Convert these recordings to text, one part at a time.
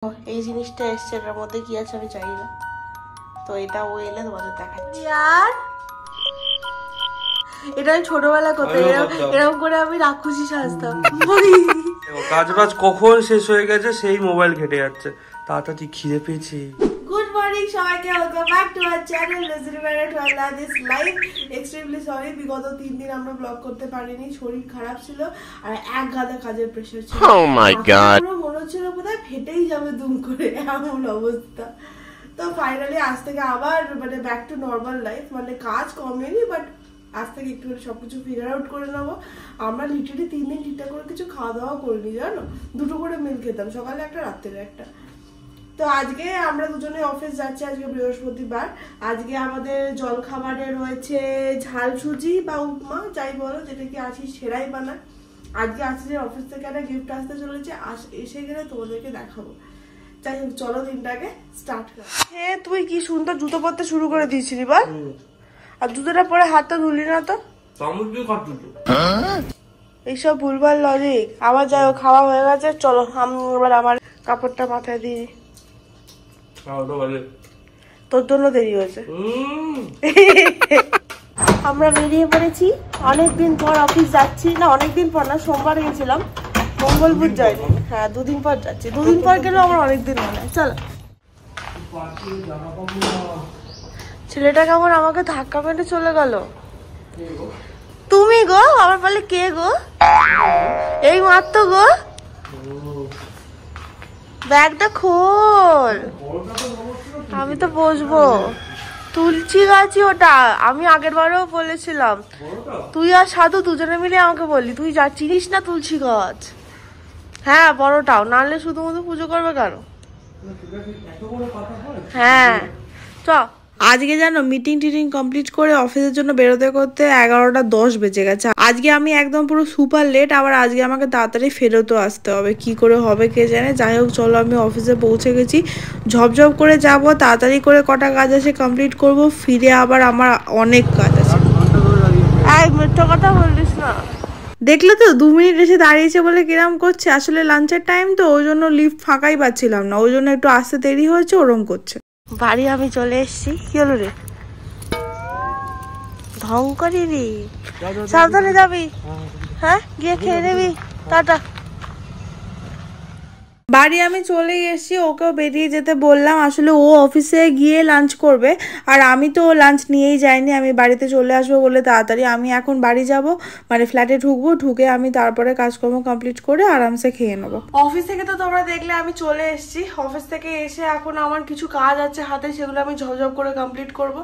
এই জিনিসটা এসছে, এটার মধ্যে কি আছে আমি জানি না, তো এটা ও এলে তোমাদের দেখাচ্ছি। আর এটা আমি ছোটবেলা কোথায় এরকম করে আমি রাক্ষসী সাজতাম। কাজ বাজ কখন শেষ হয়ে গেছে সেই মোবাইল ঘেটে যাচ্ছে, তাড়াতাড়ি খিদে পেয়েছি। গুড মর্নিং সবাইকে, welcome back to our channel this life. Extremely sorry, বিগত 3 দিন আমরা ব্লগ করতে পারিনি, শরীর খারাপ ছিল আর এক গাদা কাজের প্রেসার ছিল। ও মাই গড, পুরো মনে হচ্ছিল বোধহয় ফেটেই যাবে দুম করে, এমন অবস্থা। তো ফাইনালি আজ থেকে আবার মানে ব্যাক টু নর্মাল লাইফ, মানে কাজ কমেনি, বাট আজ থেকে একটু সবকিছু ফিগার আউট করে নেবো। আমরা লিটারলি 3 দিন ঠিকঠাক করে কিছু খাওয়া দাওয়া করিনি, জানো, 2টো করে মিল খেতাম, সকালে একটা রাত্রে একটা। তো আজকে আমরা দুজনে অফিস যাচ্ছি, আজকে বৃহস্পতিবার। আজকে আমাদের জলখাবারে রয়েছে ঝাল সুজি বা উপমা, যাই বলো, যেটা কি আছিস সেরাই বানায়। আজকে আসছে অফিস থেকে একটা গিফট আসতে চলেছে, এসে গেলে তোমাদেরকে দেখাবো। যাই হোক, চলো দিনটাকে স্টার্ট করি। হ্যাঁ, তুই কি সুন্দর জুতো পরতে শুরু করে দিয়েছিলি বল, আর জুতোটা পরে হাতটা ধুলি না তো? এইসব ভুলভাল লজিক। আবার যাই হোক, খাওয়া হয়ে গেছে, চলো আমি এবার আমার কাপড়টা মাথায় দিই। তোর জন্য দেরি হয়েছে। আমরা বেরিয়ে পড়েছি, অনেকদিন পর অফিস যাচ্ছি। না, অনেকদিন পর না, সোমবার গেছিলাম, মঙ্গলবার যাইনি। হ্যাঁ, 2 দিন পর যাচ্ছি। 2 দিন পর গেলেও আমার অনেকদিন মনে হয়। চলো। ছেলেটা কেমন আমাকে ধাক্কা মেরে চলে গেল। তুমি গো, আমার বলে কে গো, এই মাত্র গো, ব্যাগটা খোল, আমি তো বসবো। তুলসী গাছই ওটা, আমি আগের বারেও বলেছিলাম। তুই আর সাধু দুজনে মিলে আমাকে বললি, তুই যা চিনিস না তুলসী গাছ। হ্যাঁ, বড়টাও, নাহলে শুধুমাত্র পুজো করবে কেন? হ্যাঁ, চ। আজকে জানো, মিটিং টিটিং কমপ্লিট করে অফিসের জন্য বেরোতে করতে 11টা 10 বেজে গেছে। আজকে আমি একদম পুরো সুপার লেট, আবার আজকে আমাকে তাড়াতাড়ি ফেরতও আসতে হবে, কি করে হবে কে জানে। যাই হোক, চলো, আমি অফিসে পৌঁছে গেছি। ঝপঝপ করে যাব, তাড়াতাড়ি করে কটা কাজ আছে কমপ্লিট করব, ফিরে আবার আমার অনেক কাজ আছে। মিথ্যা কথা বলিস না। দেখলে তো, 2 মিনিট এসে দাঁড়িয়েছে বলে কিরাম করছে। আসলে লাঞ্চের টাইম তো, ওই জন্য লিফট ফাঁকাই পাচ্ছিলাম না, ওই জন্য একটু আসতে দেরি হয়েছে, ওরম করছে। বাড়ি আমি চলে এসেছি। কি হলো রে, ঢং করি রে, সাবধানে যাবি। হ্যাঁ, গিয়ে খেয়ে নেবি, টাটা। বাড়ি আমি চলে এসেছি, ওকেও বেরিয়ে যেতে বললাম। আসলে ও অফিসে গিয়ে লাঞ্চ করবে, আর আমি তো লাঞ্চ নিয়েই যাইনি, আমি বাড়িতে চলে আসবো বলে তাড়াতাড়ি। আমি এখন বাড়ি যাব, মানে ফ্ল্যাটে ঢুকবো, ঢুকে আমি তারপরে কাজকর্ম কমপ্লিট করে আরামসে খেয়ে নেবো। অফিস থেকে তো তোমরা দেখলে আমি চলে এসেছি। অফিস থেকে এসে এখন আমার কিছু কাজ আছে হাতে, সেগুলো আমি ঝপঝপ করে কমপ্লিট করব।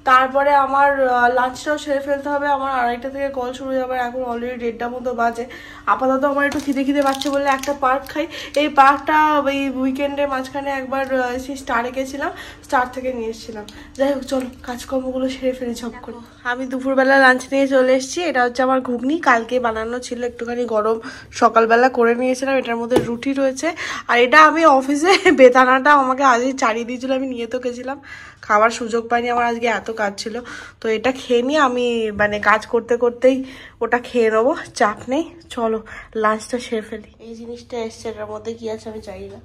তারপরে আমার লাঞ্চটাও সেরে ফেলতে হবে। আমার 2:30 থেকে কল শুরু হয়ে যাবে, এখন অলরেডি 1:30 মতো বাজে। আপাতত আমার একটু খিদে পাচ্ছে বলে একটা পার্ক খাই। এই পার্কটা এই উইকেন্ডের মাঝখানে একবার সেই স্টারে গেছিলাম, স্টার থেকে নিয়ে এসেছিলাম। যাই হোক, চলো কাজকর্মগুলো সেরে ফেলি ঝপ করে। আমি দুপুরবেলা লাঞ্চ নিয়ে চলে এসেছি। এটা হচ্ছে আমার ঘুগনি, কালকে বানানো ছিল, একটুখানি গরম সকালবেলা করে নিয়েছিলাম। এটার মধ্যে রুটি রয়েছে, আর এটা আমি অফিসে বেদানাটা আমাকে আজই চাড়িয়ে দিয়েছিল, আমি নিয়ে তো গেছিলাম, খাবার সুযোগ পাইনি, আমার আজকে এত কাজ ছিল। তো এটা খেয়ে নিয়ে আমি মানে কাজ করতে করতেই ওটা খেয়ে নেবো, চাপ নেই। চলো লাঞ্চটা সেরে ফেলি। এই জিনিসটা এসছে, এটার মধ্যে কি আছে আমি জানি না,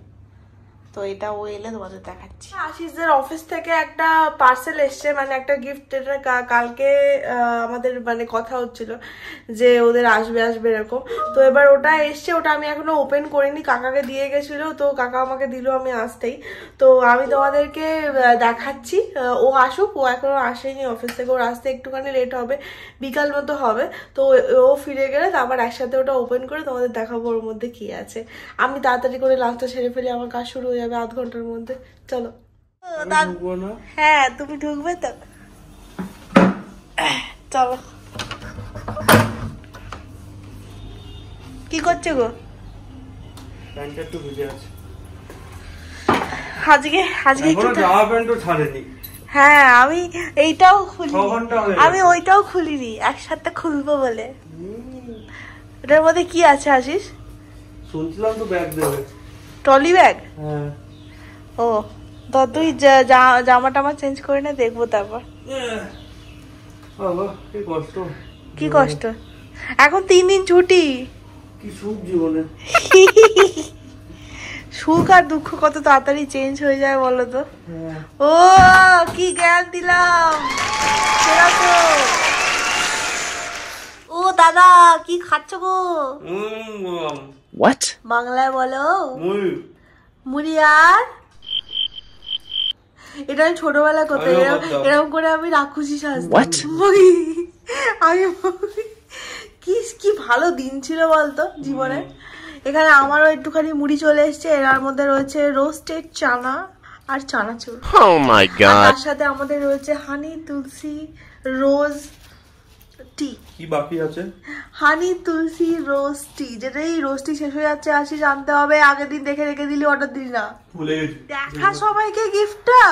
তো এটা ও এলে তোমাদের দেখাচ্ছি। আশিসদের অফিস থেকে একটা পার্সেল এসছে, মানে একটা গিফট। এটা কালকে আমাদের মানে কথা হচ্ছিল যে ওদের আসবে এরকম। তো এবার ওটা এসছে, ওটা আমি এখনো ওপেন করিনি, কাকাকে দিয়ে গেছিল, তো কাকা আমাকে দিল আমি আসতেই। তো আমি তোমাদেরকে দেখাচ্ছি, ও আসুক, ও এখনো আসেনি অফিস থেকে, ওর আসতে একটুখানি লেট হবে, বিকাল মতো হবে। তো ও ফিরে গেলে তারপর একসাথে ওটা ওপেন করে তোমাদের দেখাবো ওর মধ্যে কি আছে। আমি তাড়াতাড়ি করে লাঞ্চটা সেরে ফেলি, আমার কাজ শুরু হয়ে যাবে 1/2 ঘন্টার মধ্যে। চলো। হ্যাঁ, তুমি ঢুকবে তো, চলো। কি করছো গো? আজকে হ্যাঁ, আমি এইটাও খুলিনি, আমি ওইটাও খুলিনি, একসাথে খুলবো বলে। এটার মধ্যে কি আছে আশিস? শুনছিলাম তো ব্যাগ দেবে, ট্রলি ব্যাগ। হ্যাঁ। ও, তো তুই জামা টামা চেঞ্জ করে না, দেখবো তারপর। কি কষ্ট, এখন 3 দিন ছুটি, কি সুখ জীবনে। সুখ আর দুঃখ কত তাড়াতাড়ি চেঞ্জ হয়ে যায় বলো তো। ও কি জ্ঞান দিলাম। ও দাদা কি খাচ্ছ গো? What? বাংলায় বলো। মুড়ি আর এটা আমি ছোটবেলা করতে এরকম করে আমি রাক্ষসী সাজতাম। আমি কি ভালো দিন ছিল বলতো জীবনে। এখানে আমারও একটুখানি মুড়ি চলে এসছে, এর মধ্যে রয়েছে রোস্টেড চানা আর চানাচুর। Oh my god. তার সাথে আমাদের রয়েছে হানি তুলসী রোজ টি। কি বাকি আছে? হানি তুলসী রোজ টি, যেটা এই রোজ টি শেষ হয়ে যাচ্ছে আসি জানতে হবে। আগের দিন দেখে রেখে দিলি, অর্ডার দিলি না। ভুলে গেছি। দেখা সবাইকে গিফটটা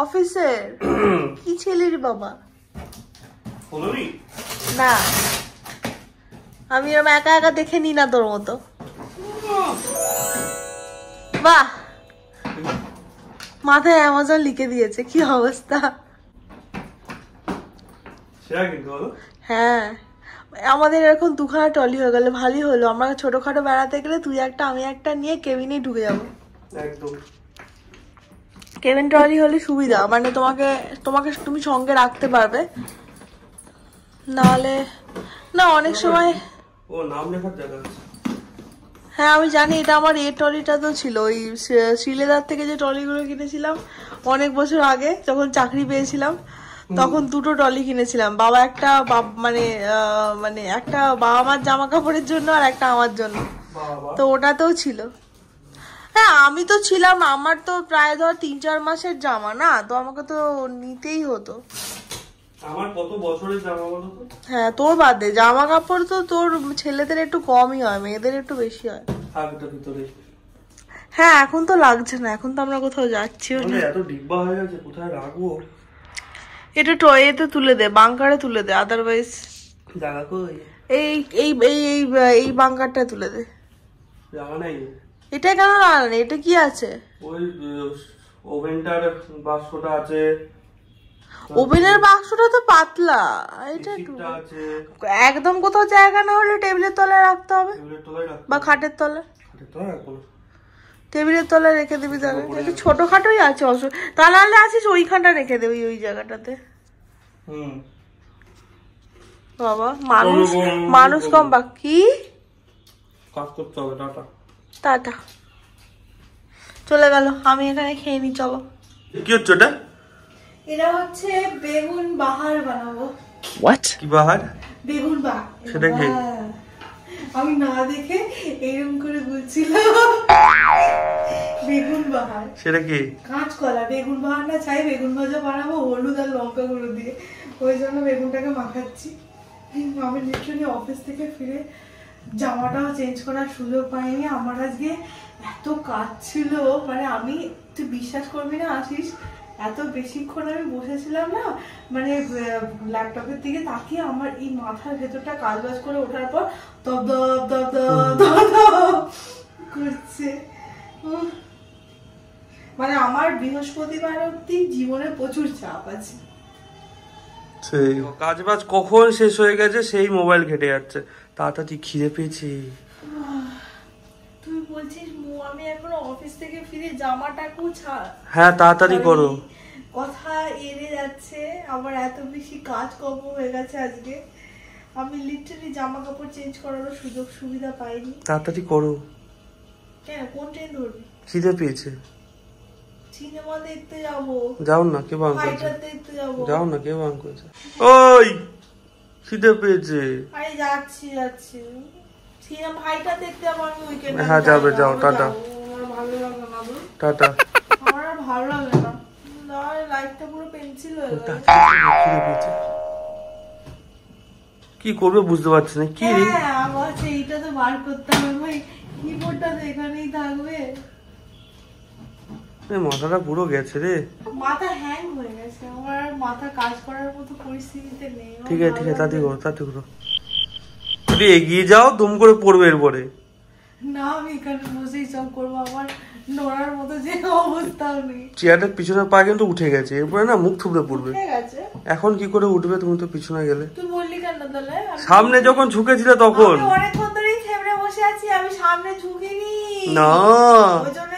অফিসের। কি ছেলের বাবা না, আমি এরকম একা একা দেখে নি না তোর মতো। বাহ, মাথায় অ্যামাজন লিখে দিয়েছে, কি অবস্থা। হ্যাঁ, আমাদের এরকম দুখানা ট্রলি হয়ে গেলে ভালোই হলো। আমরা ছোটখাটো বেড়াতে গেলে তুই একটা আমি একটা নিয়ে কেবিনে ঢুকে যাবো। একদম কেবিন ট্রলি হলে সুবিধা, মানে তুমি সঙ্গে রাখতে পারবে। নাহলে না অনেক সময় ও নাম লেখার জায়গা আছে। হ্যাঁ আমি জানি, এটা আমার এই ট্রলিটা তো ছিল ওই শ্রীলেদার থেকে যে ট্রলিগুলো কিনেছিলাম অনেক বছর আগে যখন চাকরি পেয়েছিলাম, তখন দুটো ট্রলি কিনেছিলাম। বাবা একটা মানে একটা বাবা মার জামা কাপড়ের জন্য আর একটা আমার জন্য, তো ওটাতেও ছিল। হ্যাঁ আমি তো ছিলাম, আমার তো প্রায় ধর 3-4 মাসের জামা না, তো আমাকে তো নিতেই হতো। আমার কত বছরের জামা বলো তো? হ্যাঁ তোর বাদ দে, জামা কাপড় তো তোর ছেলেদের একটু কমই হয়, মেয়েদের একটু বেশি হয়। হ্যাঁ এখন তো লাগছে না, এখন তো আমরা কোথাও যাচ্ছিও না। এত ডিব্বা হয়ে গেছে, কোথায় রাখবো? এটা টয়েতে তুলে দে, বাংকারে তুলে দে, আদারওয়াইজ জায়গা কই? এই এই এই এই বাংকারটা তুলে দে। জায়গা নাই। এটা কেন লাগানো? এটা কি আছে? ওই ওভেনটার বাক্সটা আছে। ওভেনের বাক্সটা তো পাতলা, এটা একদম কোথাও জায়গা না হলে টেবিলের তলায় রাখতে হবে, বা খাটের তলায়। টেবিলের তলায় রেখে দিবি, তাহলে একটু ছোটখাটোই আছে তাহলে আছিস ওইখানটা রেখে দেবি, ওই জায়গাটাতে। বাবা মানুষ কম বাকি কাজ করতে হবে। টাটা টাটা চলে গেল, আমি এখানে খেয়ে নি। চলো। কি হচ্ছে এটা? এটা হচ্ছে বেগুন বাহার বানাবো। What? কি বাহার? বেগুন বাহার। সেটা কি? আমি না দেখে এরকম করে বলছিলাম বেগুন বাহার। সেটা কি? কাঁচকলা বেগুন বাহার না, চাই বেগুন ভাজা বানাবো হলুদ আর লঙ্কা গুঁড়ো দিয়ে, ওই জন্য বেগুনটাকে মাখাচ্ছি। আমি লিটারালি অফিস থেকে ফিরে জামাটাও চেঞ্জ করার সুযোগ পাইনি। আমার আজকে এত কাজ ছিল, মানে আমি, তুই বিশ্বাস করবি না আশিস, এত বেশিক্ষণ আমি বসেছিলাম না, মানে ল্যাপটপের দিকে তাকিয়ে আমার এই মাথার ভেতরটা কাজ বাজ করে ওঠার পর দপ দপ দপ দপ দপ করছে। মানে আমার বৃহস্পতিবার অব্দি জীবনে প্রচুর চাপ আছে। সেই কাজ বাজ কখন শেষ হয়ে গেছে সেই মোবাইল ঘেটে যাচ্ছে। তাড়াতাড়ি খিদে পেয়েছি। তুই বলছিস আমি এখন অফিস থেকে ফিরে জামাটাকেও ছাড়। হ্যাঁ তাড়াতাড়ি করো। কথা এড়ে যাচ্ছে, আমার এত বেশি কাজ কম হয়ে গেছে আজকে, আমি লিটারালি জামা কাপড় চেঞ্জ করারও সুযোগ সুবিধা পাইনি। তাড়াতাড়ি করো। কেন, কোন ট্রেন ধরবি? খিদে পেয়েছে। সিনেমা দেখতে যাবো। যাও না, কে বারণ করেছে? ফাইটার দেখতে যাবো। যাও না, কে বারণ করেছে? ওই খিদে পেয়েছে। আরে যাচ্ছি সিনেমা ফাইটার দেখতে যাবো আমি উইকেন্ডে। হ্যাঁ যাবে, যাও। টাটা। আমার ভালো লাগে না, টাটা। আমার আর ভালো লাগে না, লাইফটা পুরো পেন্সিল হয়ে গেল। খিদে পেয়েছে, কি করবে বুঝতে পারছি না। কি রে? হ্যাঁ আমার এইটা তো বার করতে হবে ভাই, কিবোর্ডটা তো এখানেই থাকবে। মাথাটা পুরো গেছে রে, মাথা হ্যাং হয়ে গেছে, আমার আর মাথা কাজ করার মতো পরিস্থিতিতে নেই। ঠিক আছে তাড়াতাড়ি করো। যদি এগিয়ে যাও দুম করে পড়বে এরপরে। না আমি এখানে বসেই সব করবো, আমার নড়ার মতো যে অবস্থাও নেই। চেয়ারটার পিছনে পা কিন্তু উঠে গেছে, এরপরে না মুখ থুবড়ে পড়বে। এখন কি করে উঠবে? তুমি তো পিছনে গেলে। তুই বললি কেন তাহলে? সামনে যখন ঝুঁকেছিলে তখন। অনেকক্ষণ ধরেই থেমড়ে বসে আছি, আমি সামনে ঝুঁকিনি না, ওই জন্য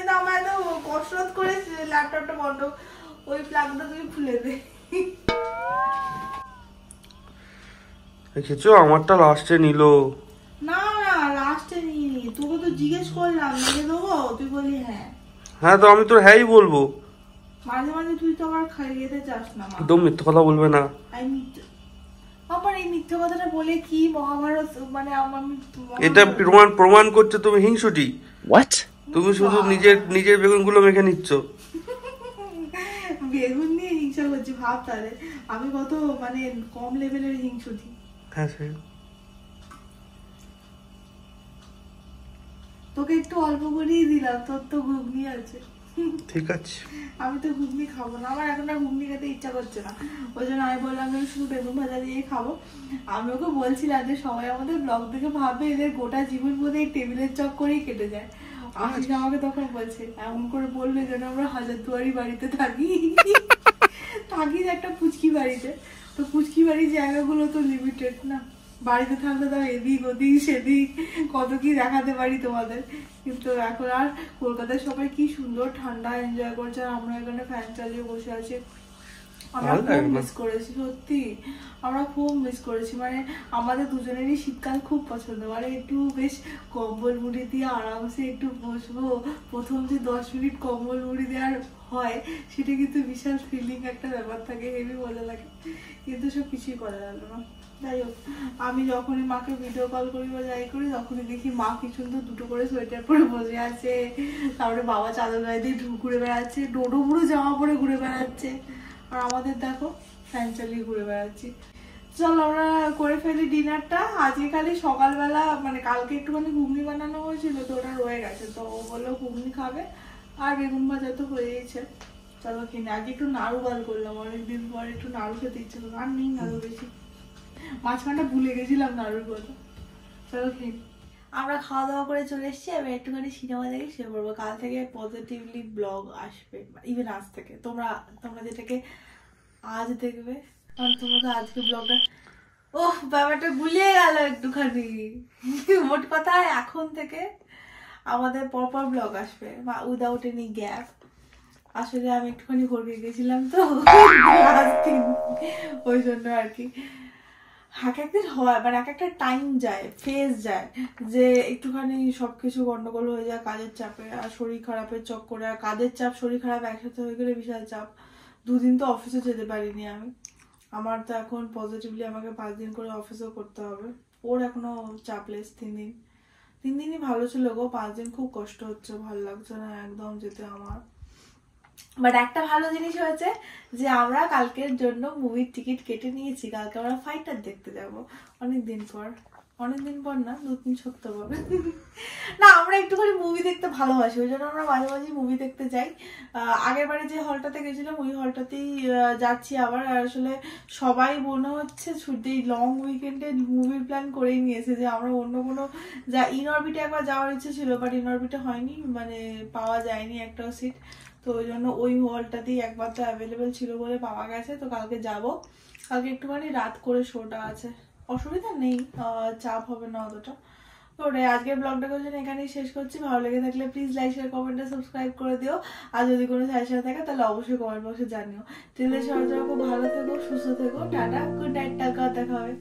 ল্যাপটপটা বন্ধ, ওই প্লাগটা তুমি খুলে দে। দেখেছো আমারটা লাস্টে নিল। না না লাস্টে নিয়ে তোকে তো জিজ্ঞেস করলাম নিয়ে দেবো, তুই বলি হ্যাঁ। হ্যাঁ তো আমি তো হ্যাঁই বলবো। মাঝে মাঝে তুই তো আবার খাইয়ে দিতে চাস না। একদম মিথ্যে কথা বলবে না। আবার এই মিথ্যে কথাটা বলে কি মহাভারত মানে এটা প্রমাণ করছে তুমি হিংসুটি। হোয়াট? তুমি শুধু নিজের বেগুনগুলো মেখে নিচ্ছ। বেগুন নিয়ে হিংসা করছি, ভাব তাহলে আমি কত মানে কম লেভেলের হিংসুটি। হ্যাঁ সে তোকে একটু অল্প করেই দিলাম, তোর তো ঘুগনি আছে। ঠিক আছে, আমি তো ঘুগনি খাবো না, আমার এখন আর ঘুগনি খেতে ইচ্ছা করছে না, ওই জন্য আমি বললাম আমি শুধু বেগুন ভাজা দিয়ে খাবো। আমি ওকে বলছিলাম যে সবাই আমাদের ব্লগ দেখে ভাববে এদের গোটা জীবন বোধ এই টেবিলের চক করেই কেটে যায়। আজকে আমাকে তখন বলছে এমন করে বললে যেন আমরা হাজারদুয়ারি বাড়িতে থাকি একটা পুচকি বাড়িতে। তো পুচকি বাড়ির জায়গাগুলো তো লিমিটেড না, বাড়িতে থাকলে তাও এদিক ওদিক সেদিক কত কি দেখাতে পারি তোমাদের। কিন্তু এখন আর কলকাতায় সবাই কি সুন্দর ঠান্ডা এনজয় করছে, আর আমরা এখানে ফ্যান চালিয়ে বসে আছি। আমরা খুব মিস করেছি সত্যি, আমরা খুব মিস করেছি। মানে আমাদের দুজনেরই শীতকাল খুব পছন্দ, মানে একটু বেশ কম্বল মুড়ি দিয়ে আরামসে একটু বসবো। প্রথম যে 10 মিনিট কম্বল মুড়ি দেওয়ার হয় সেটা কিন্তু বিশাল থ্রিলিং একটা ব্যাপার থাকে, হেভি মজা লাগে। কিন্তু সব কিছুই করা গেল না। যাই হোক, আমি যখনই মাকে ভিডিও কল করি বা যাই করি তখনই দেখি মা কি সুন্দর দুটো করে সোয়েটার পরে বসে আছে, তারপরে বাবা চাদর গায়ে দিয়ে ঘুরে বেড়াচ্ছে, ডোডো পুরো জামা পরে ঘুরে বেড়াচ্ছে, আর আমাদের দেখো ফ্যান চালিয়ে ঘুরে বেড়াচ্ছি। চল আমরা করে ফেলি ডিনারটা। আজকে খালি সকালবেলা মানে কালকে একটুখানি ঘুগনি বানানো হয়েছিল তো ওটা রয়ে গেছে, তো ও বললো ঘুগনি খাবে, আর বেগুন ভাজা তো হয়েইছে। চলো কিনে আজকে একটু নাড়ু বাল করলাম, অনেকদিন পর একটু নাড়ু খেতে ইচ্ছে করলো, আর নেই নাড়ু বেশি, মাঝখানটা ভুলে গেছিলাম নাড়ুর কথা। চলো খেয়ে আমরা খাওয়া দাওয়া করে চলে এসেছি, আমি একটুখানি সিনেমা দেখে শুয়ে পড়বো। কাল থেকে পজিটিভলি ব্লগ আসবে, ইভেন আজ থেকে তোমরা যেটাকে আজ দেখবে, কারণ তোমরা তো আজকে ব্লগটা ওহ ব্যাপারটা গুলিয়ে গেল একটুখানি। মোট কথা এখন থেকে আমাদের পরপর ব্লগ আসবে উইদাউট এনি গ্যাপ। আসলে আমি একটুখানি ঘুরে গেছিলাম তো ওই জন্য আর কি এক একদিন হয়, মানে এক একটা টাইম যায়, ফেজ যায়, যে একটুখানি সবকিছু গন্ডগোল হয়ে যায় কাজের চাপে আর শরীর খারাপের চক্করে। আর কাজের চাপ শরীর খারাপ একসাথে হয়ে গেলে বিশাল চাপ। 2 দিন তো অফিসে যেতে পারিনি আমি, আমার তো এখন পজিটিভলি আমাকে 5 দিন করে অফিসও করতে হবে। ওর এখনো চাপলেস 3 দিনই ভালো ছিল গো, 5 দিন খুব কষ্ট হচ্ছে, ভালো লাগছে না একদম যেতে আমার। বাট একটা ভালো জিনিস হয়েছে যে আমরা কালকের জন্য মুভির টিকিট কেটে নিয়েছি, কালকে আমরা ফাইটার দেখতে যাব অনেকদিন পর না 2-3 সপ্তাহ পর। না আমরা একটুখানি মুভি দেখতে ভালোবাসি, ওই জন্য আমরা মাঝে মাঝে মুভি দেখতে যাই। আগের বারে যে হলটাতে গেছিলাম ওই হলটাতেই যাচ্ছি আবার। আসলে সবাই মনে হচ্ছে ছুটি লং উইকেন্ডে মুভির প্ল্যান করেই নিয়েছে, যে আমরা অন্য কোনো ইনঅরবিটে একবার যাওয়ার ইচ্ছে ছিল, বাট ইনঅরবিটে হয়নি, মানে পাওয়া যায়নি একটাও সিট। তো ওই জন্য ওই হলটাতেই একবার তো অ্যাভেলেবেল ছিল বলে পাওয়া গেছে। তো কালকে যাব, কালকে একটুখানি রাত করে শোটা আছে, অসুবিধা নেই, চাপ হবে না অতটা। তো আজকের ব্লগটাকে এখানেই শেষ করছি। ভালো লেগে থাকলে প্লিজ লাইক শেয়ার কমেন্টে সাবস্ক্রাইব করে দিও, আর যদি কোনো সাজেশন থাকে তাহলে অবশ্যই কমেন্ট বক্সে জানিও। সবাই খুব ভালো থেকো, সুস্থ থেকো, টাটা, গুড নাইট, টাকা দেখা হবে।